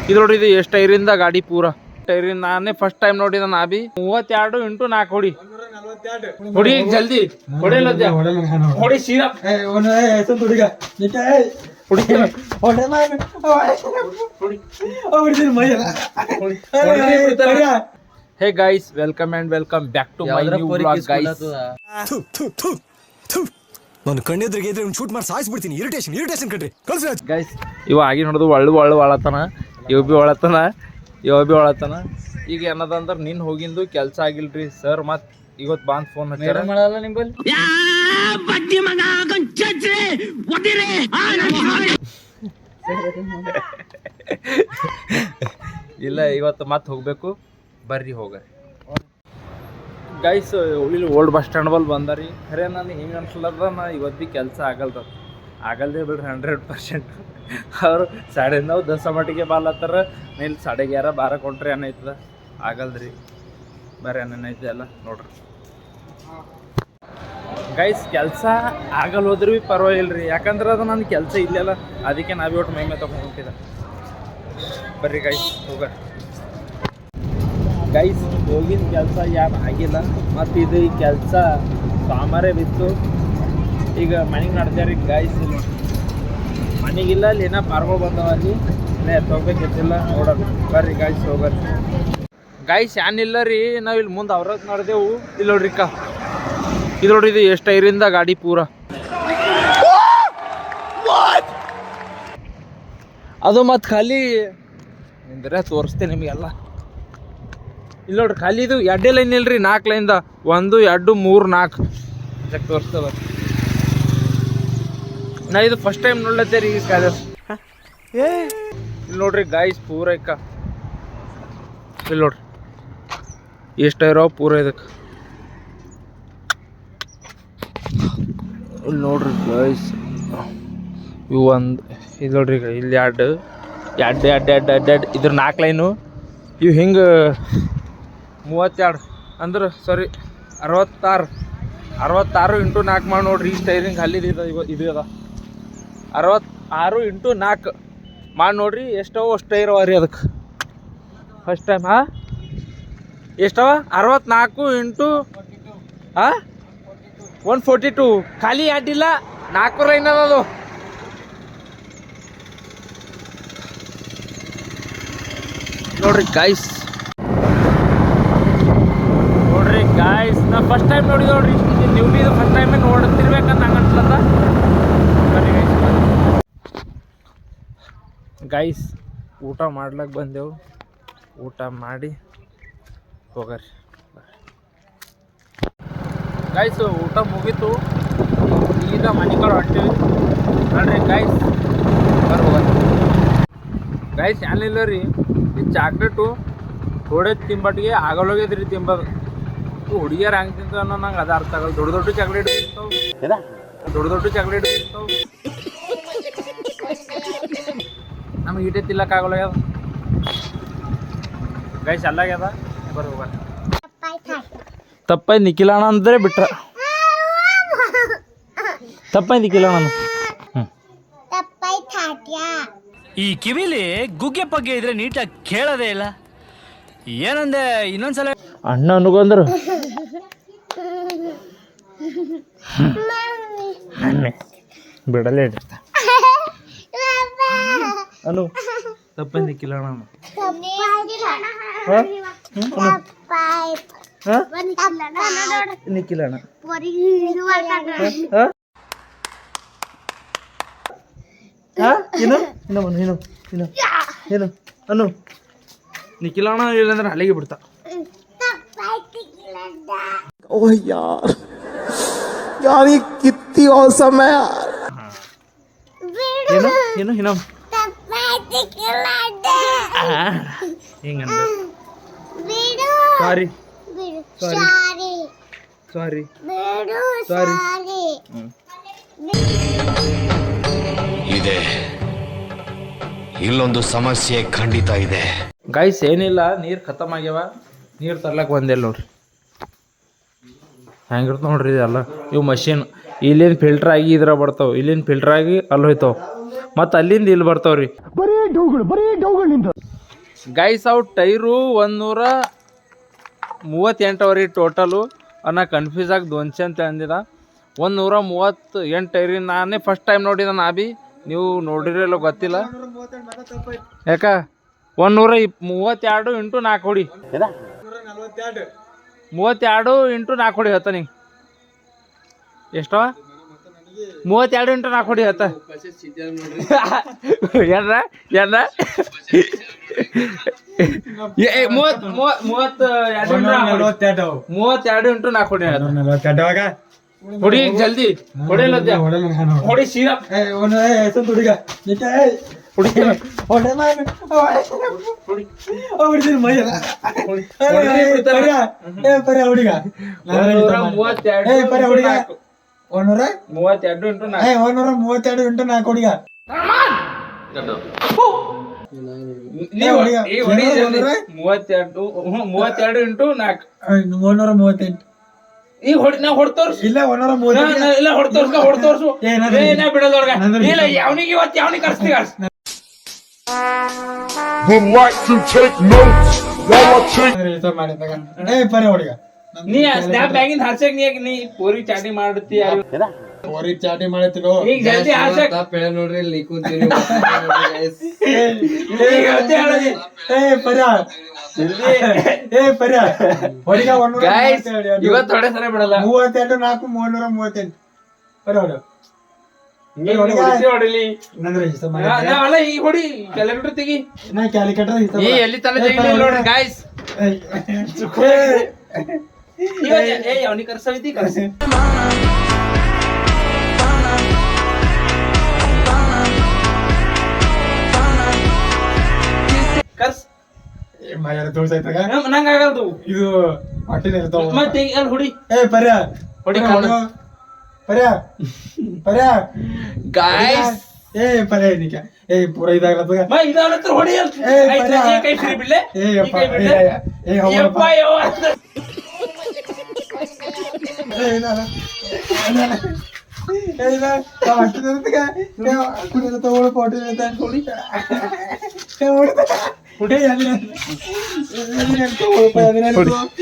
ಇದು ನೋಡ್ರಿ, ಇದು ಎಷ್ಟು ಟೈರಿಂದ ಗಾಡಿ ಪೂರ ಟೈರಿಂದ. ನಾನೇ ಫಸ್ಟ್ ಟೈಮ್ ನೋಡಿದ ನಾ ಬಿ 32 ಇಂಟು 4 ಹೊಡಿ ಹೊಡಿ ಜಲ್ದಿ ಹೊಡಿಲ್ಲ ಹೊಡಿ ಸೀದಾ hey guys, welcome and welcome back to my new vlog guys. ನಾನು ಕಣ್ಣೆದ್ರಿಗೆ ಇದ್ರೆ ಶೂಟ್ ಮಾಡಿ ಸಾಯಿಸ್ಬಿಡ್ತೀನಿ. ಇರಿಟೇಷನ್ ಕಣ್ರಿ ಗೈಸ್. ಇವ ಆಗಿ ನೋಡೋದು ಒಳ್ಳು ಒಳತನ, ಇವ್ ಬಿ ಒಳತನ. ಈಗ ಏನದಂದ್ರೆ ನಿನ್ ಹೋಗಿಂದು ಕೆಲಸ ಆಗಿಲ್ರಿ ಸರ್. ಮತ್ ಇವತ್ತು ಬಾಂದ್ ಫೋನ್ ಹಚ್ಚಾರ ಮಾಡಲ್ಲ ನಿಂಬಲ್ಲಿ. ಇಲ್ಲ, ಇವತ್ತು ಮತ್ತೆ ಹೋಗ್ಬೇಕು, ಬರ್ರಿ ಹೋಗ್ರಿ ಗೈಸ್. ಇಲ್ಲಿ ಓಲ್ಡ್ ಬಸ್ ಸ್ಟ್ಯಾಂಡ್ ಬಲ್ ಬಂದಾರಿ. ಖರೆ ನಾನು ಹಿಂಗೆ ಅನ್ಸಲ್ಲದ, ನಾ ಇವತ್ತು ಭೀ ಕೆಲಸ ಆಗಲ್ದೇ ಬಿಡ್ರಿ 100%. ಅವ್ರು 9:30 10 ಮಟ್ಟಿಗೆ ಬಾಲತ್ತಾರ. ಇಲ್ಲಿ 11:30 12 ಕೊಂಡ್ರೆ ಏನೈತದ ಆಗಲ್ದ್ರಿ. ಬರ್ರಿ ಏನೇನೈತೆ ಎಲ್ಲ ನೋಡ್ರಿ ಗೈಸ್. ಕೆಲಸ ಆಗಲ್ ಹೋದ್ರೆ ಭೀ ಪರವಾಗಿಲ್ಲ ರೀ, ಯಾಕಂದ್ರೆ ಅದು ನನ್ನ ಕೆಲಸ ಇಲ್ಲೆಲ್ಲ. ಅದಕ್ಕೆ ನಾವೇ ಒಟ್ಟು ಮೈಮೆ ತೊಗೊಂಡು ಹೊಂಟಿದ್ದೆ. ಬರ್ರಿ ಗೈಸ್ ಹೋಗ ಗೈಸ್. ಹೋಗಿನ ಕೆಲಸ ಏನು ಆಗಿಲ್ಲ, ಮತ್ತು ಇದು ಈ ಕೆಲಸ ಸಾಮಾರೇ ಬಿತ್ತು. ಈಗ ಮನೆಗೆ ನಡ್ದ್ಯಾರಿ ಗೈಸ್. ಇಲ್ಲಿ ಮನೆಗಿಲ್ಲ, ಅಲ್ಲಿ ಏನೋ ಪಾರ್ಗಳು ಬಂದವ, ಅಲ್ಲಿ ಇನ್ನೇ ತೊಗೋಬೇಕಿತ್ತಿಲ್ಲ ನೋಡೋಣ. ಬರ್ರಿ ಗೈಸ್ ಹೋಗ್ರಿ ಗೈಸ್. ಏನಿಲ್ಲ ರೀ, ನಾವು ಇಲ್ಲಿ ಮುಂದೆ ಅವ್ರಾಗ ನಡೆದೆವು. ಇಲ್ಲಿ ನೋಡ್ರಿ ಇದು ನೋಡ್ರಿ, ಇದು ಎಷ್ಟು ಟೈರಿಂದ ಗಾಡಿ ಪೂರ. ಅದು ಮತ್ತು ಖಾಲಿ ನಿಂದ್ರೆ ತೋರಿಸ್ತೇನೆ ನಿಮಗೆಲ್ಲ. ಇಲ್ಲಿ ನೋಡ್ರಿ, ಖಾಲಿ ಇದು 2 ಲೈನ್ ಇಲ್ರಿ, 4 ಲೈನ್ದ 1 2 3 4 ಅದಕ್ಕೆ ತೋರಿಸ್ತದ. ನಾ ಇದು ಫಸ್ಟ್ ಟೈಮ್ ನೋಡ್ಲತ್ತೇ ರೀ ಈಗ ಕಾಲೇಜ್. ಇಲ್ಲಿ ನೋಡ್ರಿ ಗಾಯ್ಸ್, ಪೂರ ಇಲ್ಲಿ ನೋಡ್ರಿ ಎಷ್ಟು ಇರೋ ಪೂರ ಇದಕ್ಕೆ. ಇಲ್ಲಿ ನೋಡ್ರಿ ಗಾಯ್ಸ್, ಇವು ಇದು ನೋಡ್ರಿ ಇಲ್ಲಿ 2 ಇದ್ರ 4 ಲೈನು. ಇವು ಹಿಂಗೆ 32 ಅಂದ್ರೆ ಸಾರಿ 66 ಇಂಟು 4 ಮಾಡಿ ನೋಡ್ರಿ. ಈ ಟೈರಿಂಗ್ ಖಾಲಿ ಇದು ಅದ 66 ಇಂಟು 4 ಮಾಡಿ ನೋಡ್ರಿ. ಎಷ್ಟವ ಅಷ್ಟು ಟೈರ್ ಅವ ರೀ ಅದಕ್ಕೆ. ಫಸ್ಟ್ ಟೈಮ್ ಎಷ್ಟವ 64 ಇಂಟು 142. ಖಾಲಿ ಅಡ್ಡಿಲ್ಲ, 4 ಲೈನ್ ಅದು. ನೋಡ್ರಿ ಗಾಯ್ಸ್, ನಾ ಫಸ್ಟ್ ಟೈಮ್ ನೋಡಿದ ನೋಡ್ರಿ. ನೀವು ಬಿ ಇದು ಫಸ್ಟ್ ಟೈಮೇ ನೋಡ್ತಿರ್ಬೇಕಂತ ನಂಗೆ ಅನ್ಸತ್ತ. ಬನ್ನಿ ಗೈಸ್, ಊಟ ಮಾಡ್ಲಕ್ಕೆ ಬಂದೆವು. ಊಟ ಮಾಡಿ ಹೋಗ್ರಿ ಗೈಸ್. ಊಟ ಮುಗೀತು, ಈಗ ಮನೆ ಕಡೆ ಹೊಂಟೀವಿ ನೋಡ್ರಿ ಗೈಸ್. ಹೋಗ್ರಿ ಗೈಸ್. ಏನಿಲ್ಲ ರೀ, ಈ ಚಾಕ್ಲೇಟು ಥೋಡೆ ತಿಂಬಟ್ಟಿಗೆ ಆಗಲ್ಲೋಗ್ಯದ್ರಿ ತಿಂಬದು. ಹುಡುಗಿಯರು ಹೆಂಗೆ ತಿಂತಾವ ಅನ್ನೋ ನಂಗೆ ಅದು ಅರ್ಥ ಆಗಲ್ಲ. ದೊಡ್ಡ ಚಾಕ್ಲೇಟ್ ತಿಂತಾವು. ನಮಗೆ ಇಟೇ ತಿಲ್ಲಕ್ಕಾಗಲ್ಲ ಗೈಸ್. ಅಲ್ಲಾಗ್ಯದ ಬರ್ರಿ ಹೋಗ. ತಪ್ಪಾಯ್ತು ನಿಖಿಲಣ್ಣ ಅಂದ್ರೆ ಬಿಟ್ರ. ತಪ್ಪಾಯ್ತು ನಿಖಿಲಣ್ಣ. ಈ ಕಿವಿಲಿ ಗುಗ್ಗೆ ಪಗ್ಗೆ ಇದ್ರೆ ನೀಟಾಗಿ ಕೇಳೋದೇ ಇಲ್ಲ. ಏನಂದೆ ಇನ್ನೊಂದ್ಸಲ ಅಣ್ಣ ಅನ್ಕೊಂಡ್ರು ಬಿಡಲೇ ಇಡ್ತ ಅನು. ತಪ್ಪಾಯ್ತು ನಿಖಿಲಣ್ಣ. ನಿಖಿಲಣ್ಣ ಏನು ಅನು. ನಿಖಿಲಣ್ಣ ಇಲ್ಲಂದ್ರೆ ಅಲ್ಲಿಗೆ ಬಿಡ್ತಾ. ओह यार ये कितनी औसम है यार. ಏನು ಹಿಂಗಂದ್ರೆ ಸಾರಿ ಇದೆ ಇಲ್ಲೊಂದು ಸಮಸ್ಯೆ ಖಂಡಿತ ಇದೆ ಗೈಸ್. ಏನಿಲ್ಲ, ನೀರು ಖತಮ್ ಆಗ್ಯಾವ. ನೀರು ತರ್ಲಕ್ಕೆ ಬಂದಿಲ್ಲ ನೋಡ್ರಿ. ಹೆಂಗಿರ್ತ ನೋಡ್ರಿ ಇದೆಲ್ಲ. ಇವು ಮಷಿನ್ ಇಲ್ಲಿಂದ ಫಿಲ್ಟರ್ ಆಗಿ ಇದ್ರ ಬರ್ತಾವೆ, ಇಲ್ಲಿಂದ ಫಿಲ್ಟರ್ ಆಗಿ ಅಲ್ಲಿ ಹೋಯ್ತಾವೆ. ಮತ್ತು ಅಲ್ಲಿಂದ ಇಲ್ಲಿ ಬರ್ತಾವ್ರಿ ಗೈಸ್ ಅವು ಟೈರು 138 ಅವ್ರಿ ಟೋಟಲು ನಾ ಕನ್ಫ್ಯೂಸ್ ಆಗಿ 200 ಅಂತ ಅಂದಿದ 138 ಟೈರಿ ನಾನೇ ಫಸ್ಟ್ ಟೈಮ್ ನೋಡಿದ ನಾ ಬಿ ನೀವು ನೋಡಿರಲ್ಲ ಗೊತ್ತಿಲ್ಲ ಯಾಕ 132 ಇಂಟು 4 ಹೊಡಿ 32 ಇಂಟು 4 ಹೊಡಿ ಹತ್ತ ನೀ ಎಷ್ಟವ 32 ಇಂಟು 4 ಹೊಡಿ ಹತ್ತ ಏನ್ರ 32 ಇಂಟು 4 ಹೊಡಿ ಹೊಡಿ ಜಲ್ದಿ ಹೊಡಿಲ್ಲ ಹೊಡಿ ಸೀರಾ ಮೂವತ್ತೆರಡು ಇಂಟು 4 ಈಗ ನಾ ಹೊಡ್ತೋರ್ಸು ಇಲ್ಲ ಇಲ್ಲ ಹೊಡ್ತೋರ್ಸು ಬಿಡೋದವ್ರಗ ಇಲ್ಲ ಯಾವನಿಗೆ ಇವತ್ತು ಯಾವನಿಗೆ ಕರ್ಸ್ತೀವಿ ನೀ ಸ್ನ್ಯಾಪ್ ಬ್ಯಾಗಿಂದ ಹರ್ಸಕ್ ನೀ ಪೋರಿ ಚಾಟಿ ಮಾಡುತ್ತೀಯ ಚಾಟಿ ಮಾಡತ್ತಿರೋ ಈಗ ಜಲ್ದಿ ಹರ್ಸಕ್ ನೋಡ್ರಿ ಇಲ್ಲಿ ಕೂತೀನಿ ಇವತ್ತು ಹೊಡೆ ಸರ ಬಿಡಲ್ಲ 32 4 338 ಹೊಡಿಲಿ ಅಲ್ಲ ಈಗ ಹೊಡಿ ಕ್ಯಾಲ್ಕುಲೇಟರ್ ತೆಗಿ ಎಲ್ಲಿ ತಲೆ ತೆಗಿಲಿ ನೋಡ್ರಿ ಗಾಯ್ಸ್ ಅವನಿಗೆ ಕರ್ಸೈತಿ ಕರ್ಸಿ ಕರ್ಸ್ ನಂಗೆ ಆಗಲ್ದು ಇದು ಮತ್ತೆ ಅಲ್ಲಿ ಹೊಡಿ ಹೊಡಿ ಗಾಯ್ಸ್ ಪೂರ ಇದಾಗ್ಲತ್ತದ ಹೊಡಿ ಕೈ ಫ್ರೀ ಬಿಡ್ಲೆ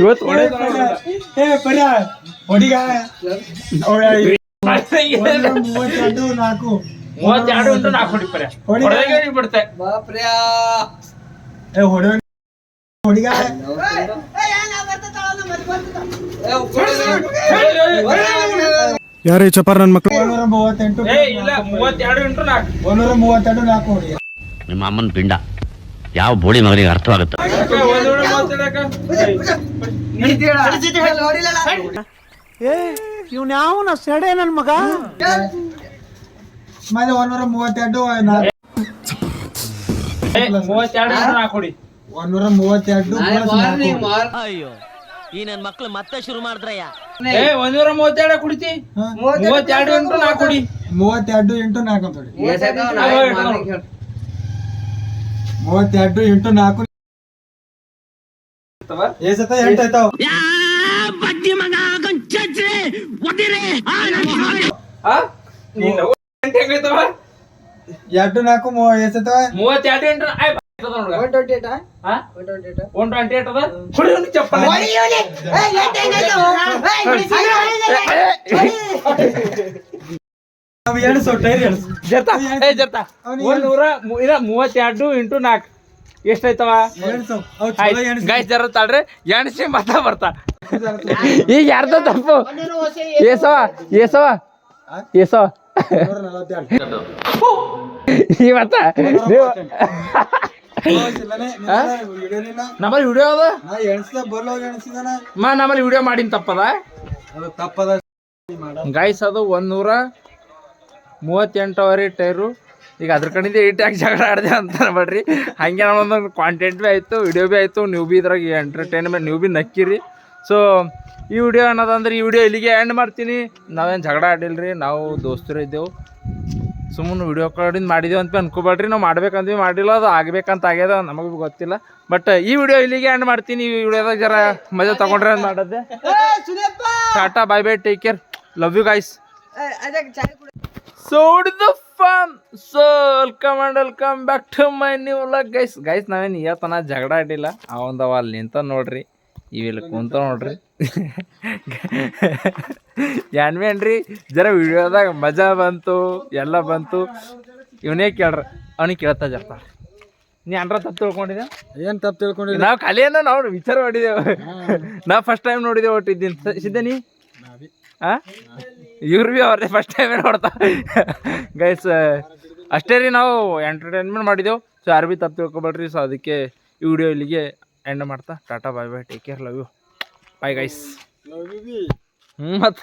ಇವತ್ತು ಹೊಡಿಗ 32 ಇಂಟು 4 ಹೊಡಿ ಪರ್ಯ ಬಿಡ್ತೆ ಹೊಡಿಗ ಯಾರೇ ಚಪಾರ್ ನನ್ನ ಮಕ್ಕಳು 138 ಇಲ್ಲ 32 ಇಂಟು 4 132 4 ಹೊಡಿಗ ನಿಮ್ಮ ಅಮ್ಮನ ಪಿಂಡ ಯಾವ ಬೋಳಿ ಮಗನಿಗೆ ಅರ್ಥವಾಗುತ್ತೆ ಇವ್ನ ಯಾವನ ಸೆಡೆ ನನ್ ಮಗ ಮತ್ತೆ 132 ಅಯ್ಯೋ ಈ ನನ್ ಮಕ್ಳು ಮತ್ತೆ ಶುರು ಮಾಡಿದ್ರಯ್ಯ 132 ಕುಡಿತಿ 32 ಇಂಟು 4 ಕುಡಿ 32 ಇಂಟು 4 ಅಂತ ಹೇಳಿ 32 ಇಂಟು 4 ಏಸತ್ತ 8 ಆಯ್ತಾವ ಎರಡು 4 ಏಸತ್ತ 32 ಇಂಟು 128 ಅದ ಕುಡಿ ಚಪ್ಪಲ್ ಜರ್ತಾ 132 ಇಂಟು 4 ಎಷ್ಟಾಯ್ತವ ಗಾಯ್ಸ್ ಜರ ತಾಳ್ರಿ ಎಣ್ಸಿ ಮತ್ತ ಬರ್ತಾ ಈಗ ಯಾರ್ದ ತಪ್ಪು ಏಸವ ಇವತ್ತ ನಮ್ಮಲ್ಲಿ ವಿಡಿಯೋ ಅದ ನಮ್ಮಲ್ಲಿ ವಿಡಿಯೋ ಮಾಡಿನ ತಪ್ಪದ ಗಾಯ್ಸ್ ಅದು 138 ಅವರಿ ಟೈರು ಈಗ ಅದ್ರ ಕಡೆಯಿಂದ ಯಾಕೆ ಜಗಳ ಆಡಿದೆ ಅಂತ ಅನ್ಬೇಡ್ರಿ ಹಂಗೆ ನಮ್ಮೊಂದು ಕಾಂಟೆಂಟ್ ಭೀ ಆಯಿತು ವಿಡಿಯೋ ಭೀ ಆಯಿತು ನೀವು ಭೀ ಇದ್ರಾಗ ಎಂಟರ್ಟೈನ್ಮೆಂಟ್ ನೀವು ಭೀ ನಕ್ಕಿರಿ ಸೊ ಈ ವಿಡಿಯೋ ಅನ್ನೋದಂದ್ರೆ ಈ ವಿಡಿಯೋ ಇಲ್ಲಿಗೆ ಎಂಡ್ ಮಾಡ್ತೀನಿ ನಾವೇನು ಜಗಳ ಆಡಿಲ್ರಿ ನಾವು ದೋಸ್ತರು ಇದ್ದೆವು ಸುಮ್ಮನೆ ವಿಡಿಯೋ ಕಡೆಯಿಂದ ಮಾಡಿದೆವು ಅಂತ ಅನ್ಕೋಬೇಡ್ರಿ ನಾವು ಮಾಡ್ಬೇಕಂದ್ವಿ ಮಾಡಿಲ್ಲ ಅದು ಆಗ್ಬೇಕಂತ ಆಗ್ಯದ ನಮಗೆ ಭೀ ಗೊತ್ತಿಲ್ಲ ಬಟ್ ಈ ವಿಡಿಯೋ ಇಲ್ಲಿಗೆ ಎಂಡ್ ಮಾಡ್ತೀನಿ ಈ ವಿಡಿಯೋದಾಗ ಜರ ಮಜಾ ತಗೊಂಡ್ರೆ ಅಂತ ಮಾಡದ್ದೆ tata bye bye take care love you guys so the farm so welcome back to my new vlog guys ನಾವೇನು ಇವತ್ತನ ಜಗಳ ಆಡಿಲ್ಲ ಅವಂದವ ಅಲ್ಲಿ ನಿಂತ ನೋಡ್ರಿ ಇವಿಲ್ಲಿ ಕುಂತ ನೋಡ್ರಿ ಏನ್ವೇನ್ರಿ ಜರ ವಿಡಿಯೋದಾಗ ಮಜಾ ಬಂತು ಎಲ್ಲ ಬಂತು ಇವನೇ ಕೇಳ್ರಿ ಅವನಿಗೆ ಕೇಳ್ತಾ ಜರ್ತಾರ ನೀ ಅನ್ರ ತಪ್ಪು ತಿಳ್ಕೊಂಡಿದ್ದೆ ಏನ್ ತಪ್ಪು ತಿಳ್ಕೊಂಡಿಲ್ಲ ನಾವು ಕಲಿಯನ್ನ ನಾವು ವಿಚಾರ ಮಾಡಿದೆವು ನಾ ಫಸ್ಟ್ ಟೈಮ್ ನೋಡಿದೆವು ಒಟ್ಟಿದ್ದೀನಿ ಸಿದ್ಧನಿ ಹಾಂ ಇವ್ರು ಭೀ ಅವ್ರೇ ಫಸ್ಟ್ ಟೈಮೇ ನೋಡ್ತಾ ಗೈಸ್ ಅಷ್ಟೇ ರೀ ನಾವು ಎಂಟರ್ಟೈನ್ಮೆಂಟ್ ಮಾಡಿದೆವು ಸೊ ಯಾರು ಭೀ ತಪ್ಪು ತಿಳ್ಕೊಬೇಡ್ರಿ ಸೊ ಅದಕ್ಕೆ ಈ ವಿಡಿಯೋ ಇಲ್ಲಿಗೆ ಎಂಡ್ ಮಾಡ್ತಾ tata bye take care love you bye guys ಮತ್ತು